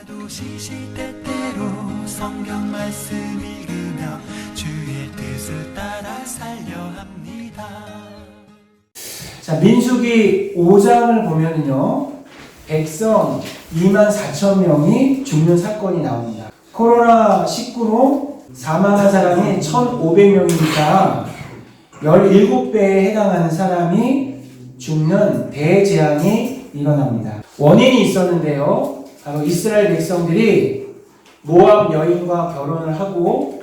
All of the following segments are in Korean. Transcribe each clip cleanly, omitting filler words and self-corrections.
밤마다 시시때때로 성경 말씀 읽으며 주의 뜻을 따라 살려 합니다. 자, 민수기 5장을 보면요, 백성 24,000명이 죽는 사건이 나옵니다. 코로나19로 사망한 사람이 1,500명이니까 17배에 해당하는 사람이 죽는 대재앙이 일어납니다. 원인이 있었는데요, 바로 이스라엘 백성들이 모압 여인과 결혼을 하고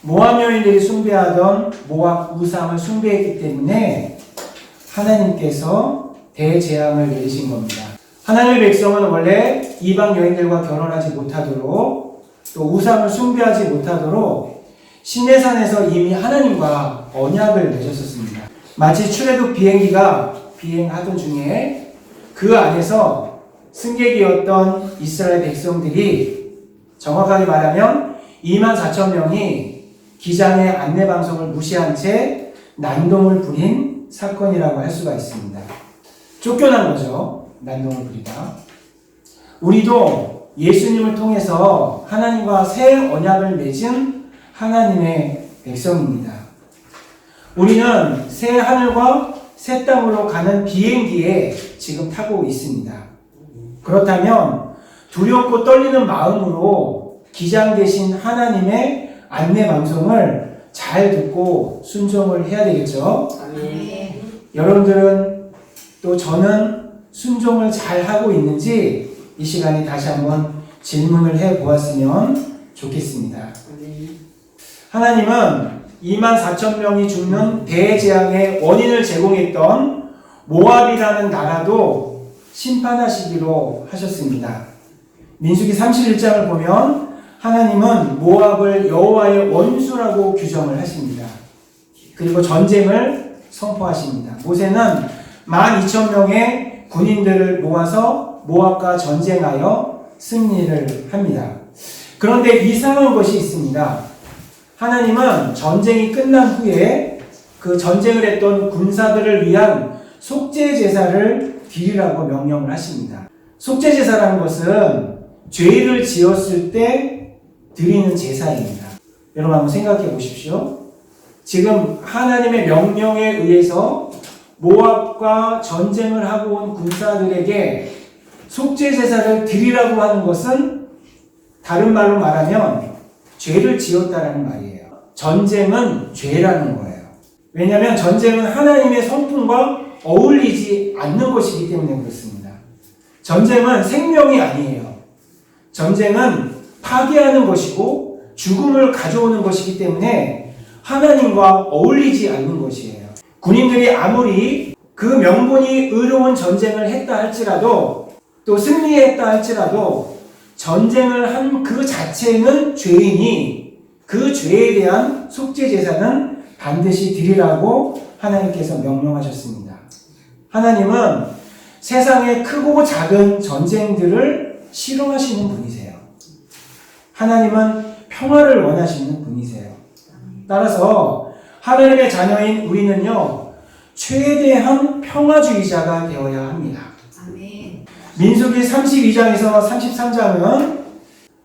모압 여인들이 숭배하던 모압 우상을 숭배했기 때문에 하나님께서 대재앙을 내리신 겁니다. 하나님의 백성은 원래 이방 여인들과 결혼하지 못하도록 또 우상을 숭배하지 못하도록 시내산에서 이미 하나님과 언약을 맺었었습니다. 마치 출애굽 비행기가 비행하던 중에 그 안에서 승객이었던 이스라엘 백성들이 정확하게 말하면 24,000명이 기장의 안내방송을 무시한 채 난동을 부린 사건이라고 할 수가 있습니다. 쫓겨난 거죠. 난동을 부리다. 우리도 예수님을 통해서 하나님과 새 언약을 맺은 하나님의 백성입니다. 우리는 새 하늘과 새 땅으로 가는 비행기에 지금 타고 있습니다. 그렇다면 두렵고 떨리는 마음으로 기장 되신 하나님의 안내 방송을 잘 듣고 순종을 해야 되겠죠? 아멘. 여러분들은 또 저는 순종을 잘 하고 있는지 이 시간에 다시 한번 질문을 해 보았으면 좋겠습니다. 하나님은 24,000명이 죽는 대재앙의 원인을 제공했던 모압이라는 나라도 심판하시기로 하셨습니다. 민수기 31장을 보면 하나님은 모압을 여호와의 원수라고 규정을 하십니다. 그리고 전쟁을 선포하십니다. 모세는 12,000명의 군인들을 모아서 모압과 전쟁하여 승리를 합니다. 그런데 이상한 것이 있습니다. 하나님은 전쟁이 끝난 후에 그 전쟁을 했던 군사들을 위한 속죄 제사를 드리라고 명령을 하십니다. 속죄 제사라는 것은 죄를 지었을 때 드리는 제사입니다. 여러분 한번 생각해 보십시오. 지금 하나님의 명령에 의해서 모압과 전쟁을 하고 온 군사들에게 속죄 제사를 드리라고 하는 것은 다른 말로 말하면 죄를 지었다라는 말이에요. 전쟁은 죄라는 거예요. 왜냐하면 전쟁은 하나님의 성품과 어울리지 않는 것이기 때문에 그렇습니다. 전쟁은 생명이 아니에요. 전쟁은 파괴하는 것이고 죽음을 가져오는 것이기 때문에 하나님과 어울리지 않는 것이에요. 군인들이 아무리 그 명분이 의로운 전쟁을 했다 할지라도 또 승리했다 할지라도 전쟁을 한 그 자체는 죄이니 그 죄에 대한 속죄 제사는 반드시 드리라고 하나님께서 명령하셨습니다. 하나님은 세상의 크고 작은 전쟁들을 싫어하시는 분이세요. 하나님은 평화를 원하시는 분이세요. 따라서 하나님의 자녀인 우리는요, 최대한 평화주의자가 되어야 합니다. 아멘. 민수기 32장에서 33장은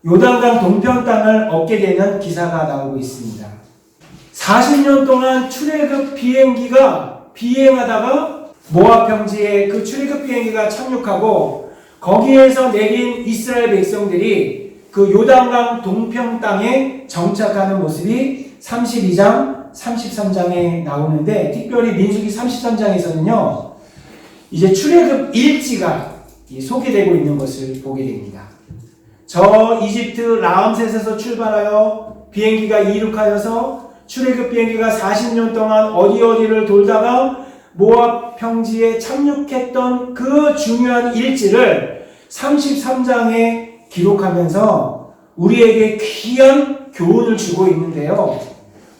요단강 동편 땅을 얻게 되는 기사가 나오고 있습니다. 40년 동안 출애굽 비행기가 비행하다가 모압 평지에 그 출애굽 비행기가 착륙하고 거기에서 내린 이스라엘 백성들이 그 요단강 동편 땅에 정착하는 모습이 32장, 33장에 나오는데 특별히 민수기 33장에서는요, 이제 출애굽 일지가 소개되고 있는 것을 보게 됩니다. 저 이집트 라암셋에서 출발하여 비행기가 이륙하여서 출애굽 비행기가 40년 동안 어디를 돌다가 모압 평지에 착륙했던 그 중요한 일지를 33장에 기록하면서 우리에게 귀한 교훈을 주고 있는데요.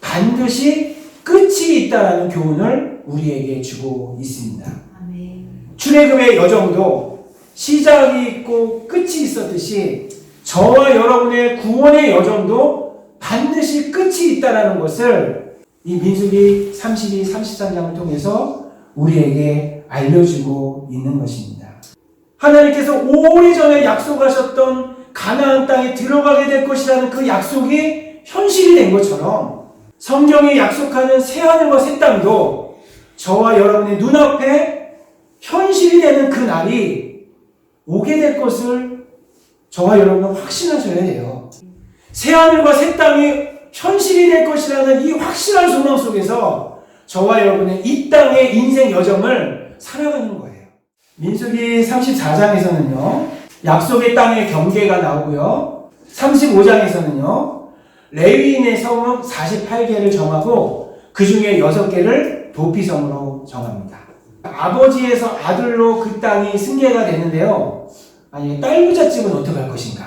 반드시 끝이 있다라는 교훈을 우리에게 주고 있습니다. 아멘. 출애굽의 여정도 시작이 있고 끝이 있었듯이 저와 여러분의 구원의 여정도 반드시 끝이 있다라는 것을 이 민수기 32, 33장을 통해서 우리에게 알려주고 있는 것입니다. 하나님께서 오래전에 약속하셨던 가나안 땅에 들어가게 될 것이라는 그 약속이 현실이 된 것처럼 성경이 약속하는 새하늘과 새 땅도 저와 여러분의 눈앞에 현실이 되는 그 날이 오게 될 것을 저와 여러분은 확신하셔야 돼요. 새하늘과 새 땅이 현실이 될 것이라는 이 확실한 소망 속에서 저와 여러분의 이 땅의 인생 여정을 살아가는 거예요. 민수기 34장에서는요, 약속의 땅의 경계가 나오고요, 35장에서는요, 레위인의 성읍 48개를 정하고 그 중에 6개를 도피성으로 정합니다. 아버지에서 아들로 그 땅이 승계가 되는데요, 아니, 딸 부잣집은 어떻게 할 것인가?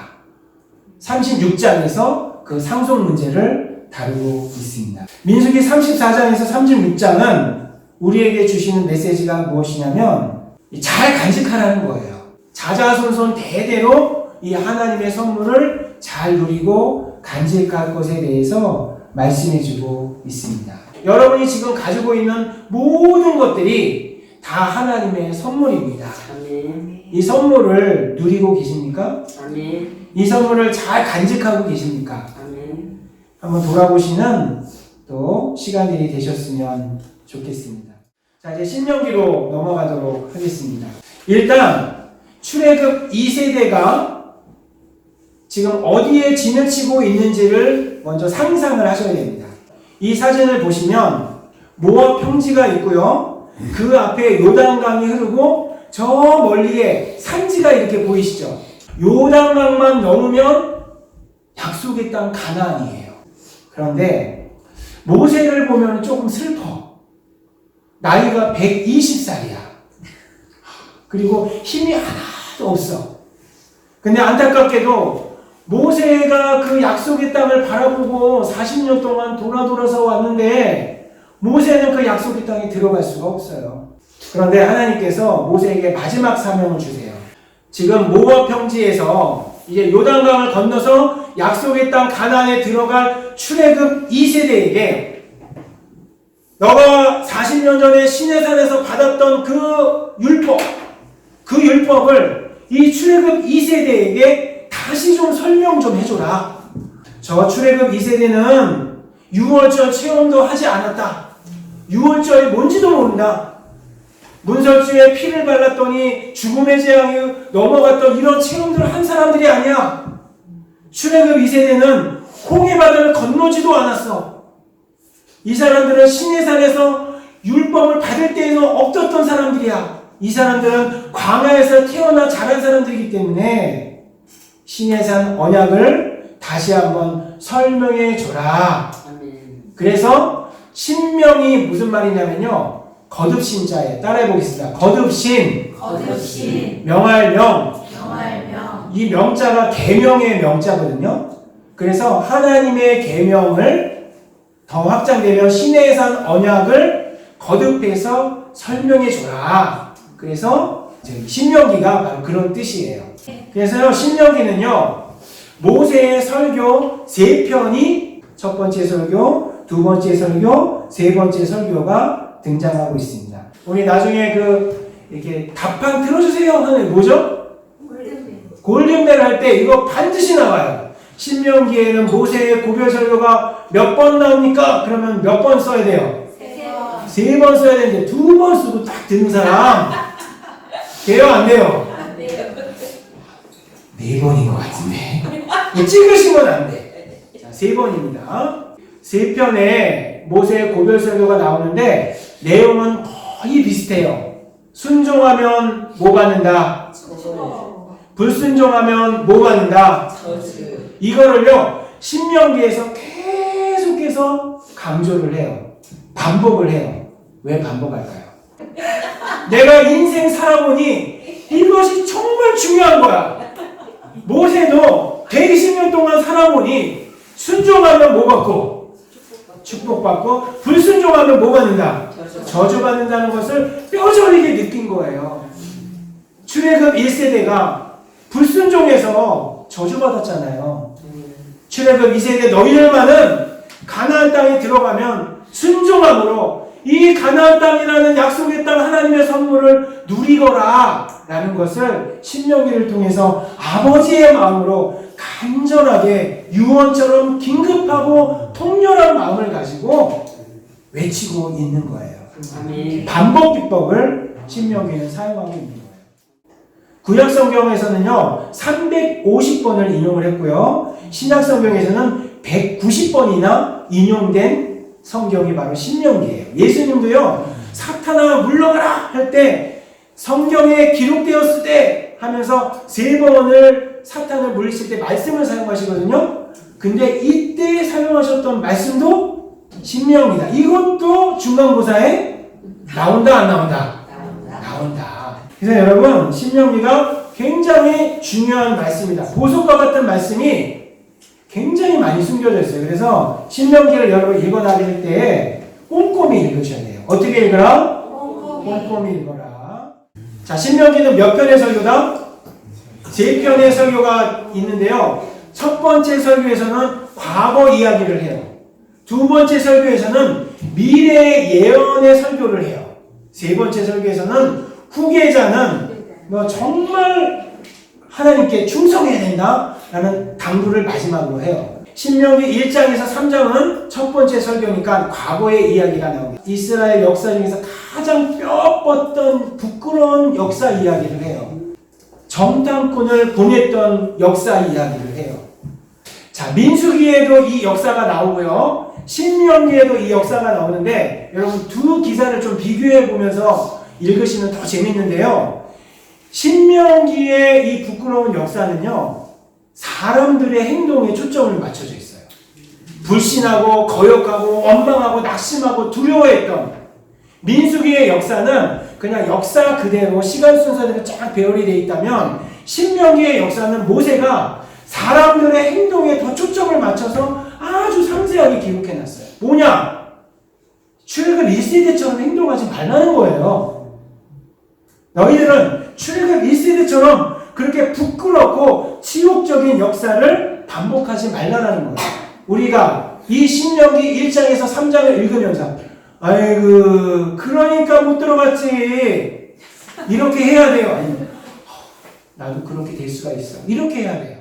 36장에서 그 상속 문제를 다루고 있습니다. 민수기 34장에서 36장은 우리에게 주시는 메시지가 무엇이냐면 잘 간직하라는 거예요. 자자손손 대대로 이 하나님의 선물을 잘 누리고 간직할 것에 대해서 말씀해주고 있습니다. 여러분이 지금 가지고 있는 모든 것들이 다 하나님의 선물입니다. 아멘. 이 선물을 누리고 계십니까? 아멘. 이 선물을 잘 간직하고 계십니까? 아멘. 한번 돌아보시는 또 시간들이 되셨으면 좋겠습니다. 자, 이제 신명기로 넘어가도록 하겠습니다. 일단 출애굽 2세대가 지금 어디에 진을 치고 있는지를 먼저 상상을 하셔야 됩니다. 이 사진을 보시면 모압 평지가 있고요. 그 앞에 요단강이 흐르고 저 멀리에 산지가 이렇게 보이시죠? 요단강만 넘으면 약속의 땅 가나안이에요. 그런데 모세를 보면 조금 슬퍼. 나이가 120살이야. 그리고 힘이 하나도 없어. 근데 안타깝게도 모세가 그 약속의 땅을 바라보고 40년 동안 돌아서 왔는데 모세는 그 약속의 땅에 들어갈 수가 없어요. 그런데 하나님께서 모세에게 마지막 사명을 주세요. 지금 모압 평지에서 이제 요단강을 건너서 약속의 땅 가나안에 들어갈 출애굽 2세대에게 너가 40년 전에 시내산에서 받았던 그 율법을 이 출애굽 2세대에게 다시 좀 설명 좀 해줘라. 저 출애굽 2세대는 유월절 체험도 하지 않았다. 유월절이 뭔지도 모른다. 문설주에 피를 발랐더니 죽음의 재앙이 넘어갔던 이런 체험들을 한 사람들이 아니야. 출애굽 2세대는 홍해바다를 건너지도 않았어. 이 사람들은 시내산에서 율법을 받을 때에는 없었던 사람들이야. 이 사람들은 광야에서 태어나 자란 사람들이기 때문에 시내산 언약을 다시 한번 설명해 줘라. 아멘. 그래서 신명이 무슨 말이냐면요, 거듭신자에 따라해 보겠습니다. 거듭신, 거듭신, 명할 명. 명할명, 이 명자가 계명의 명자거든요. 그래서 하나님의 계명을 더 확장되면 시내산 언약을 거듭해서 설명해 줘라. 그래서 신명기가 바로 그런 뜻이에요. 그래서요, 신명기는요, 모세의 설교 3편이 첫 번째 설교, 두 번째 설교, 세 번째 설교가 등장하고 있습니다. 우리 나중에 이렇게 답판 틀어주세요 하는 뭐죠? 골든벨 할 때 이거 반드시 나와요. 신명기에는 모세의 고별 설교가 몇 번 나옵니까? 그러면 몇 번 써야 돼요? 3번 써야 되는데 2번 쓰고 딱 듣는 사람 돼요? 안 돼요? 4번인 것 같은데 이거 찍으시면 안 돼. 자, 3번입니다. 3편에 모세의 고별 설교가 나오는데 내용은 거의 비슷해요. 순종하면 뭐 받는다? 불순종하면 뭐 받는다? 저주. 이거를요, 신명기에서 계속해서 강조를 해요. 반복을 해요. 왜 반복할까요? 내가 인생 살아보니 이것이 정말 중요한 거야. 모세도 120년 동안 살아보니 순종하면 뭐 받고? 축복받고, 불순종하면 뭐 받는다? 저주받는다는 것을 뼈저리게 느낀 거예요. 출애굽 1세대가 불순종해서 저주받았잖아요. 출애굽 2세대 너희들만은 가나안 땅에 들어가면 순종함으로 이 가나안 땅이라는 약속의 땅 하나님의 선물을 누리거라 라는 것을 신명기를 통해서 아버지의 마음으로 간절하게 유언처럼 긴급하고 통렬한 마음을 가지고 외치고 있는 거예요. 아멘. 반복 기법을 신명기는 사용하고 있는 거예요. 구약 성경에서는요 350번을 인용을 했고요. 신약 성경에서는 190번이나 인용된 성경이 바로 신명기예요. 예수님도요 사탄아 물러가라 할 때 성경에 기록되었을 때 하면서 3번을 사탄을 물리칠 때 말씀을 사용하시거든요. 근데 이때 사용하셨던 말씀도 신명기다. 이것도 중간고사에 나온다 안 나온다? 나온다. 그래서 여러분 신명기가 굉장히 중요한 말씀이다. 보석과 같은 말씀이 굉장히 많이 숨겨져 있어요. 그래서 신명기를 여러분 읽어나갈 때 꼼꼼히 읽으셔야 돼요. 어떻게 읽으라? 꼼꼼히 읽어라. 자, 신명기는 몇 편의 설교다? 3편의 설교가 있는데요. 첫 번째 설교에서는 과거 이야기를 해요. 두 번째 설교에서는 미래의 예언의 설교를 해요. 세 번째 설교에서는 후계자는 너 정말 하나님께 충성해야 된다라는 당부를 마지막으로 해요. 신명기 1장에서 3장은 첫 번째 설교니까 과거의 이야기가 나옵니다. 이스라엘 역사 중에서 가장 뼈 뻗던 부끄러운 역사 이야기를 해요. 정탐꾼을 보냈던 역사 이야기를 해요. 자, 민수기에도 이 역사가 나오고요. 신명기에도 이 역사가 나오는데 여러분 두 기사를 좀 비교해 보면서 읽으시면 더 재밌는데요. 신명기의 이 부끄러운 역사는요. 사람들의 행동에 초점을 맞춰져 있어요. 불신하고 거역하고 원망하고 낙심하고 두려워했던 민수기의 역사는 그냥 역사 그대로 시간 순서대로 쫙 배열이 되어 있다면 신명기의 역사는 모세가 사람들의 행동에 더 초점을 맞춰서 아주 상세하게 기록해놨어요. 뭐냐? 출애굽 1세대처럼 행동하지 말라는 거예요. 너희들은 출애굽 1세대처럼 그렇게 부끄럽고 치욕적인 역사를 반복하지 말라는 거예요. 우리가 이 신명기 1장에서 3장을 읽으면서 아이고 그러니까 못 들어갔지 이렇게 해야 돼요. 아니면 나도 그렇게 될 수가 있어 이렇게 해야 돼요.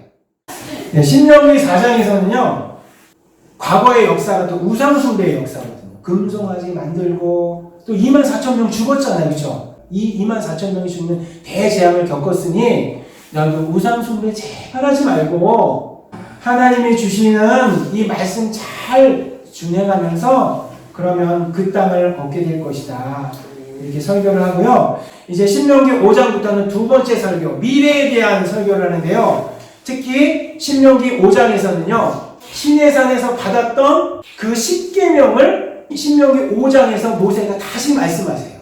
네, 신명기 4장에서는요 과거의 역사가 또 우상숭배의 역사거든요. 금송아지 만들고 또 24,000명 죽었잖아요. 그렇죠? 이 24,000명이 죽는 대재앙을 겪었으니 너도 우상숭배 제발 하지 말고 하나님이 주시는 이 말씀 잘 준행하면서 그러면 그 땅을 얻게 될 것이다. 이렇게 설교를 하고요. 이제 신명기 5장부터는 두 번째 설교, 미래에 대한 설교를 하는데요. 특히 신명기 5장에서는요. 시내산에서 받았던 그 10계명을 신명기 5장에서 모세가 다시 말씀하세요.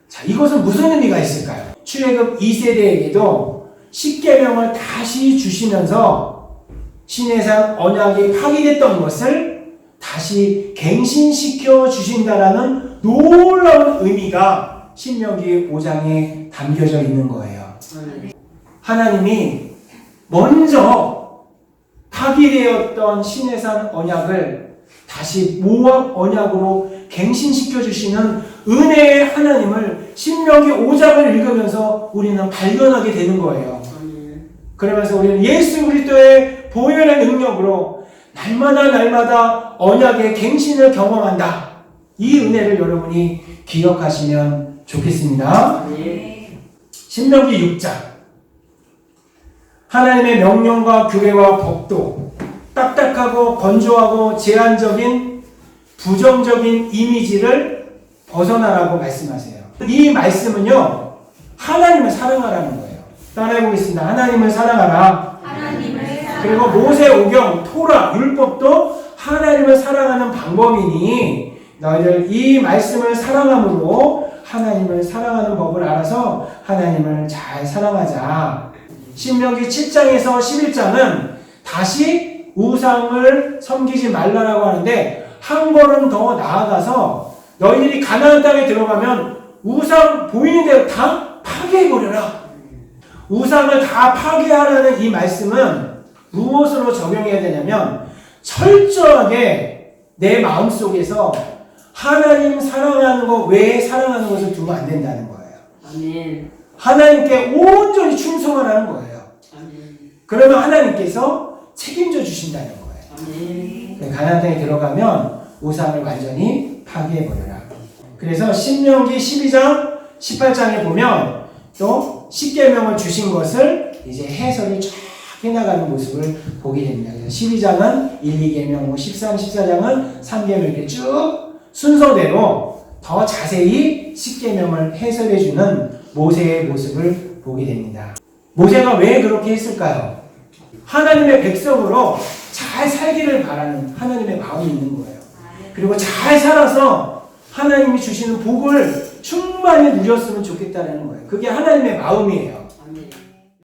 자, 이것은 무슨 의미가 있을까요? 출애굽 2세대에게도 10계명을 다시 주시면서 시내산 언약이 파기됐던 것을 다시 갱신시켜 주신다라는 놀라운 의미가 신명기 5장에 담겨져 있는 거예요. 하나님이 먼저 파기되었던 시내산 언약을 다시 모압 언약으로 갱신시켜 주시는 은혜의 하나님을 신명기 5장을 읽으면서 우리는 발견하게 되는 거예요. 그러면서 우리는 예수 그리스도의 보혈의 능력으로 날마다 언약의 갱신을 경험한다. 이 은혜를 여러분이 기억하시면 좋겠습니다. 신명기 6장 하나님의 명령과 규례와 법도 딱딱하고 건조하고 제한적인 부정적인 이미지를 벗어나라고 말씀하세요. 이 말씀은요 하나님을 사랑하라는 거예요. 따라해보겠습니다. 하나님을 사랑하라. 그리고 모세오경, 토라, 율법도 하나님을 사랑하는 방법이니 너희들 이 말씀을 사랑함으로 하나님을 사랑하는 법을 알아서 하나님을 잘 사랑하자. 신명기 7장에서 11장은 다시 우상을 섬기지 말라라고 하는데 한 걸음 더 나아가서 너희들이 가나안 땅에 들어가면 우상 보이는 대로 다 파괴해버려라. 우상을 다 파괴하라는 이 말씀은 무엇으로 적용해야 되냐면 철저하게 내 마음속에서 하나님 사랑하는 것 외에 사랑하는 것을 두면 안 된다는 거예요. 아멘. 하나님께 온전히 충성하라는 거예요. 아멘. 그러면 하나님께서 책임져 주신다는 거예요. 아멘. 가나안 땅에 들어가면 우상을 완전히 파괴해버려라. 그래서 신명기 12장 18장에 보면 또 10계명을 주신 것을 이제 해설을 쫙 해나가는 모습을 보게 됩니다. 그래서 12장은 1, 2계명, 13, 14장은 3계명 이렇게 쭉 순서대로 더 자세히 10계명을 해설해주는 모세의 모습을 보게 됩니다. 모세가 왜 그렇게 했을까요? 하나님의 백성으로 잘 살기를 바라는 하나님의 마음이 있는 거예요. 그리고 잘 살아서 하나님이 주시는 복을 충만히 누렸으면 좋겠다는 거예요. 그게 하나님의 마음이에요.